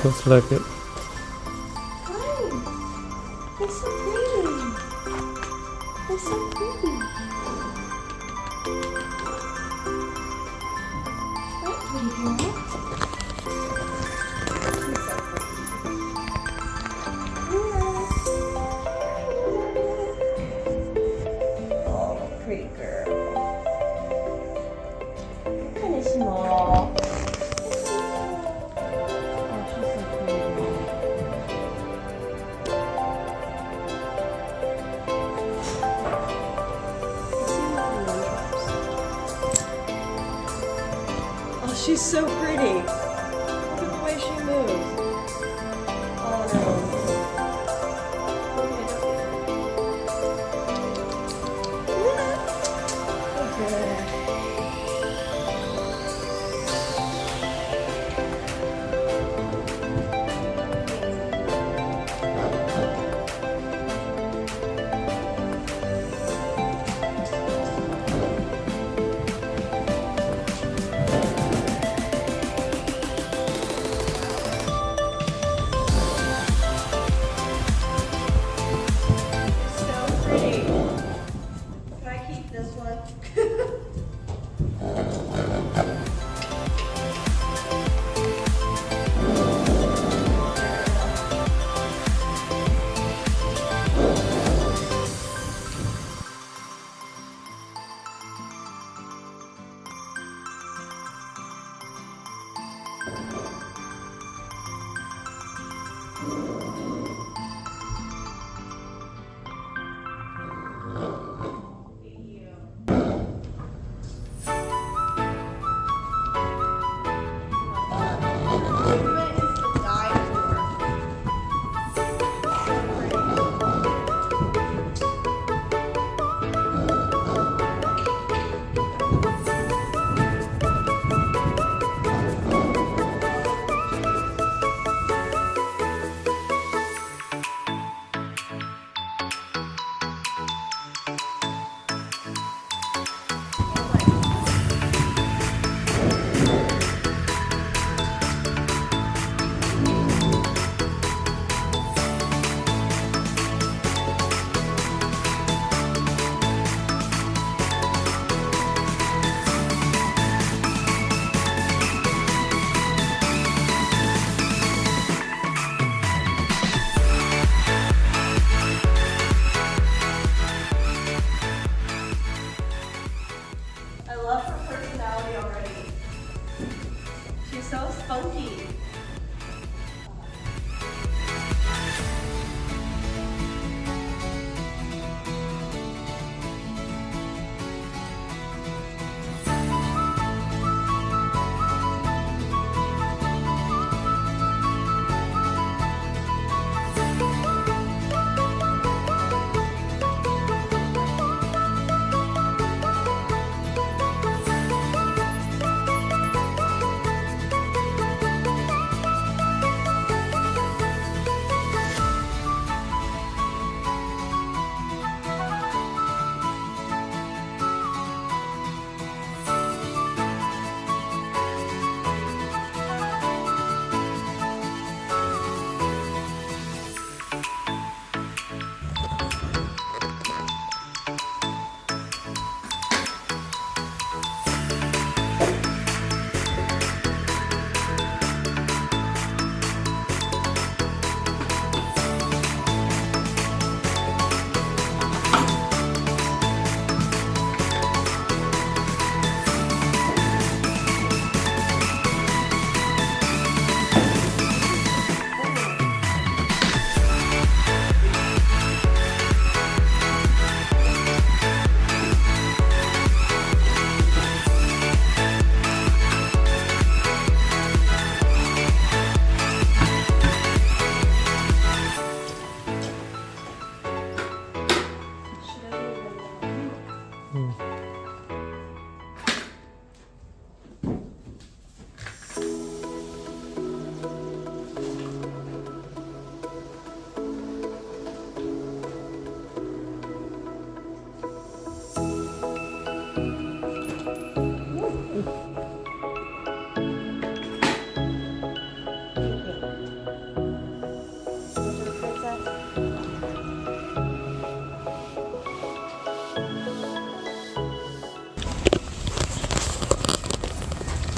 Looks like it. They're so pretty. They're so pretty. Right, pretty girl. She's so pretty. Yeah. Oh, pretty girl. Kind of small. She's so pretty. Look at the way she moves. Oh no. Okay.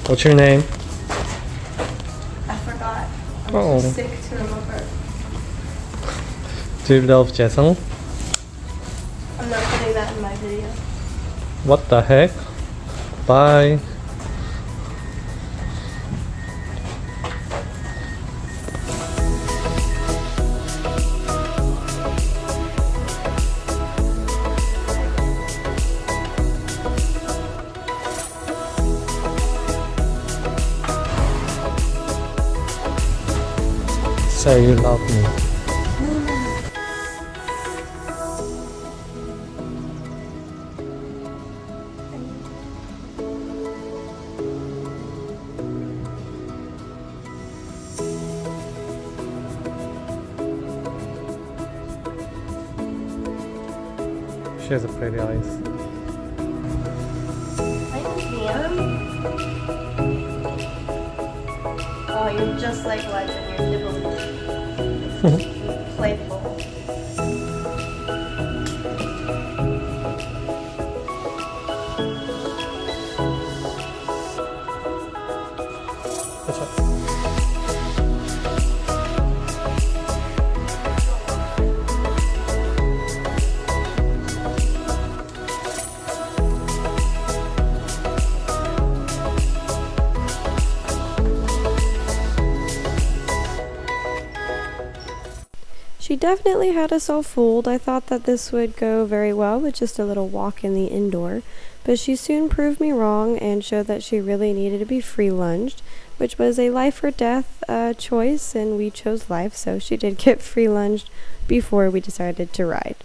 What's your name? I forgot. I'm Oh. too sick to remember. Do you love Jason? I'm not putting that in my video. What the heck? Bye. Say you love me. She has a pretty eyes. I can. Oh, you're just like Legend. You're nibbling. Playful. 그쵸? She definitely had us all fooled. I thought that this would go very well with just a little walk in the indoor, but she soon proved me wrong and showed that she really needed to be free lunged, which was a life or death choice, and we chose life, so she did get free lunged before we decided to ride.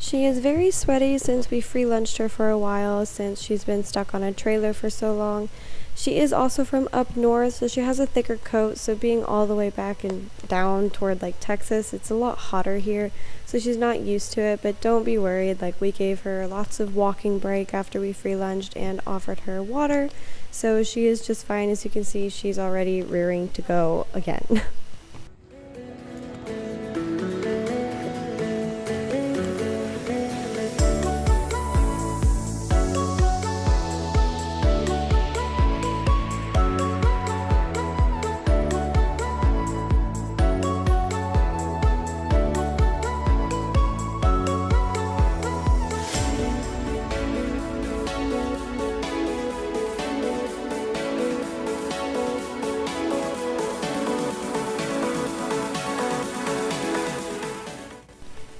She is very sweaty since we free lunched her for a while, since she's been stuck on a trailer for so long. She is also from up north, so she has a thicker coat, so being all the way back and down toward like Texas, it's a lot hotter here, so she's not used to it, but don't be worried. Like, we gave her lots of walking break after we free lunched and offered her water, so she is just fine. As you can see, she's already rearing to go again.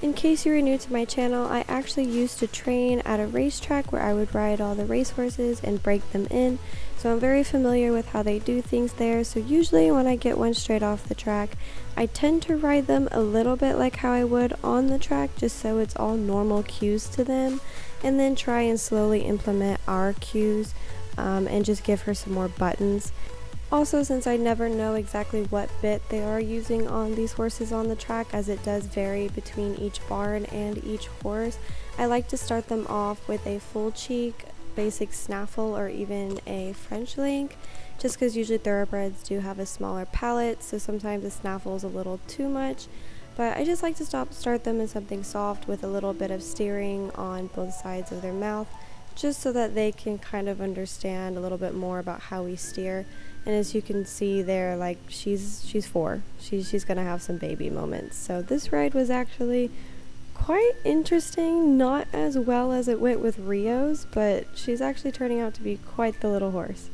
In case you are new to my channel, I actually used to train at a racetrack where I would ride all the racehorses and break them in, so I'm very familiar with how they do things there. So usually when I get one straight off the track, I tend to ride them a little bit like how I would on the track, just so it's all normal cues to them, and then try and slowly implement our cues and just give her some more buttons. Also, since I never know exactly what bit they are using on these horses on the track, as it does vary between each barn and each horse, I like to start them off with a full cheek, basic snaffle, or even a French link, just because usually thoroughbreds do have a smaller palate, so sometimes the snaffle is a little too much. But I just like to start them in something soft with a little bit of steering on both sides of their mouth, just so that they can kind of understand a little bit more about how we steer. And as you can see there, like she's 4. She's gonna have some baby moments. So this ride was actually quite interesting, not as well as it went with Rio's, but she's actually turning out to be quite the little horse.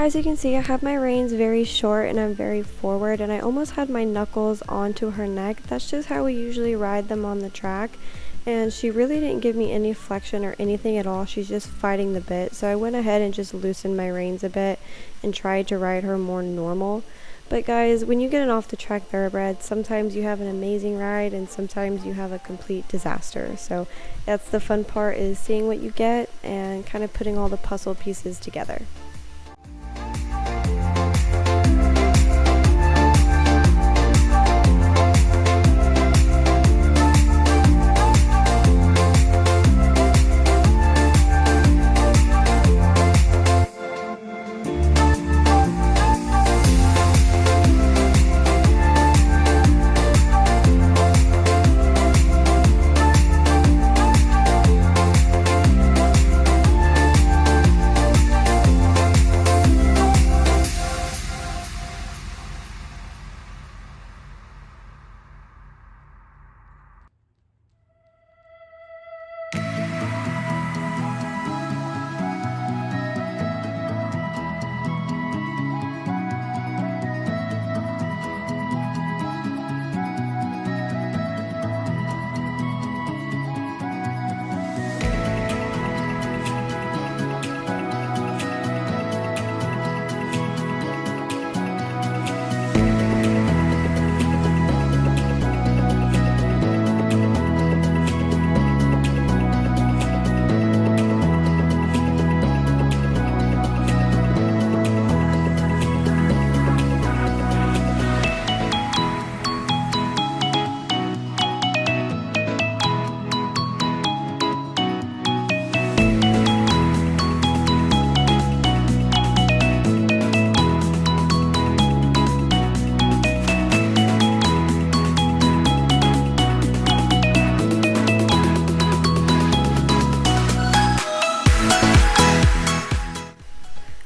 As you can see, I have my reins very short and I'm very forward, and I almost had my knuckles onto her neck. That's just how we usually ride them on the track, and she really didn't give me any flexion or anything at all. She's just fighting the bit, so I went ahead and just loosened my reins a bit and tried to ride her more normal. But guys, when you get an off the track thoroughbred, sometimes you have an amazing ride and sometimes you have a complete disaster. So that's the fun part, is seeing what you get and kind of putting all the puzzle pieces together.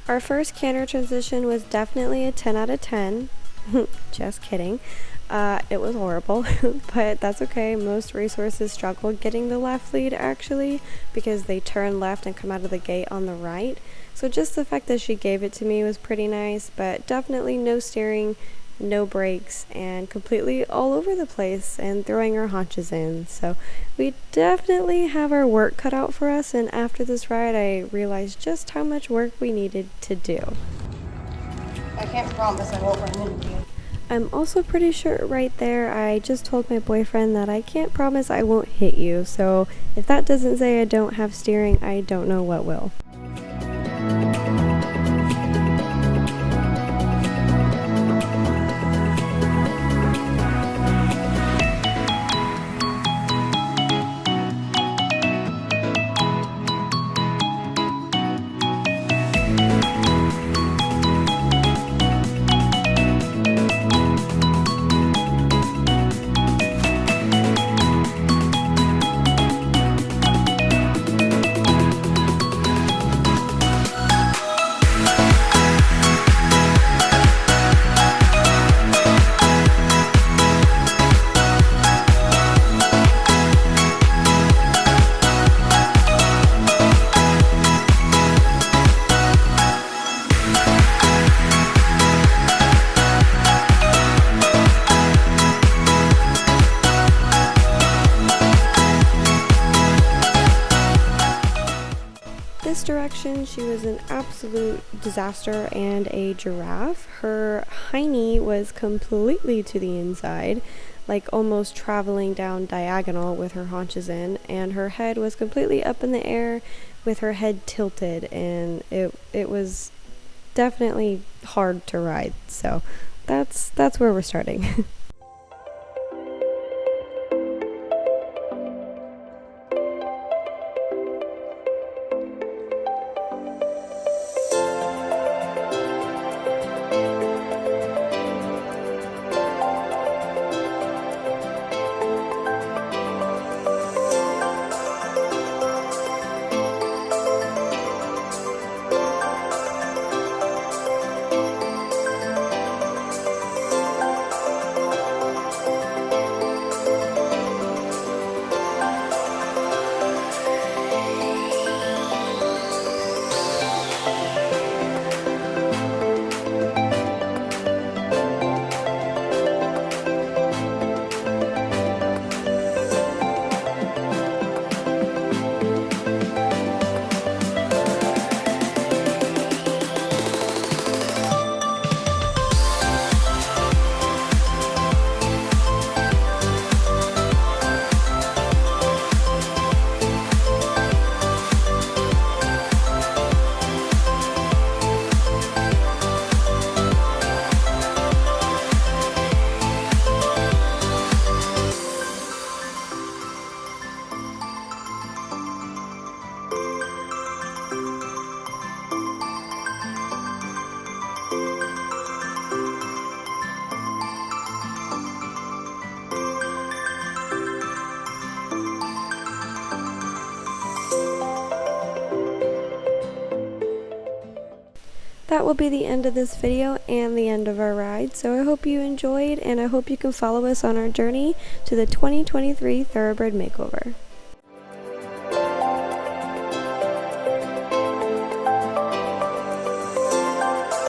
Our first canter transition was definitely a 10 out of 10. Just kidding. It was horrible, but that's okay. Most racehorses struggle getting the left lead actually, because they turn left and come out of the gate on the right. So just the fact that she gave it to me was pretty nice, but definitely no steering, no brakes, and completely all over the place and throwing her haunches in. So we definitely have our work cut out for us, and after this ride I realized just how much work we needed to do. I can't promise I won't run into you. I'm also pretty sure right there I just told my boyfriend that I can't promise I won't hit you, so if that doesn't say I don't have steering, I don't know what will. section, she was an absolute disaster and a giraffe. Her hiney was completely to the inside, like almost traveling down diagonal with her haunches in, and her head was completely up in the air with her head tilted, and it was definitely hard to ride. So that's where we're starting. That will be the end of this video and the end of our ride, so I hope you enjoyed, and I hope you can follow us on our journey to the 2023 Thoroughbred Makeover.